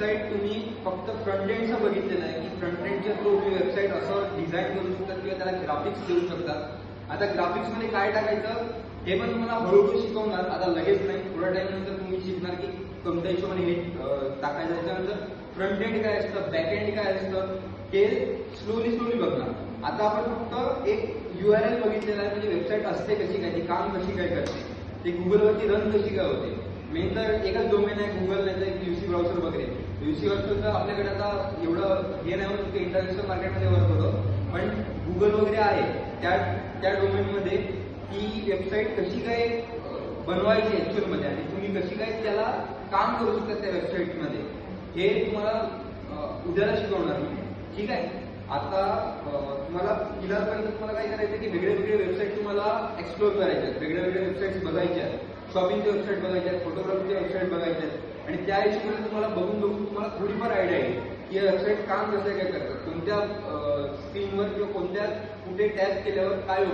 Website तुम्ही फक्त front एंडचं बघितलेलं आहे की फ्रंट एंडच्या थ्रू तुम्ही वेबसाईट असं डिझाईन करू शकतात किंवा त्याला ग्राफिक्स देऊ शकतात। आता ग्राफिक्समध्ये काय टाकायचं हे पण तुम्हाला हळूहळू शिकवणार, आता लगेच नाही, थोड्या टाइम नंतर तुम्ही शिकणार की कोणत्या हिशोबाने हे टाकायचं। त्याच्यानंतर फ्रंट एंड काय असतं, बॅक एंड काय असतं हे स्लोली बघणार। आता आपण फक्त एक URL बघितलेला आहे, म्हणजे वेबसाईट असते कशी काय, ती काम कशी काय करते, ते गुगलवरती रन कशी काय होते। मेन तर एकच डोमेन आहे गुगल, नाही तर UC ब्राउझर वगैरे। UC ब्राउझर तर आपल्याकडे आता एवढं हे नाही होत की इंटरनॅशनल मार्केटमध्ये वर्क होतं, पण गुगल वगैरे आहे त्या डोमेनमध्ये ती वेबसाईट कशी काय बनवायची ऍक्च्युअलमध्ये आणि तुम्ही कशी काय त्याला काम करू शकता त्या वेबसाईटमध्ये, हे तुम्हाला उद्याला शिकवणार मी, ठीक आहे। आता तुम्हाला फिलहालपर्यंत तुम्हाला काय करायचं की वेगळे वेबसाईट तुम्हाला एक्सप्लोर करायच्या आहेत, वेगळ्या वेबसाईट्स बघायच्या आहेत, शॉपिंगच्या वेबसाईट बघायच्या आहेत, फोटोग्राफीच्या वेबसाईट बघायच्या आहेत आणि त्या हिशोबाने तुम्हाला बघून तुम्हाला थोडीफार आयडिया येईल की या वेबसाईट काम कसं काय करतात, कोणत्या स्क्रीनवर किंवा कुठे टॅप केल्यावर काय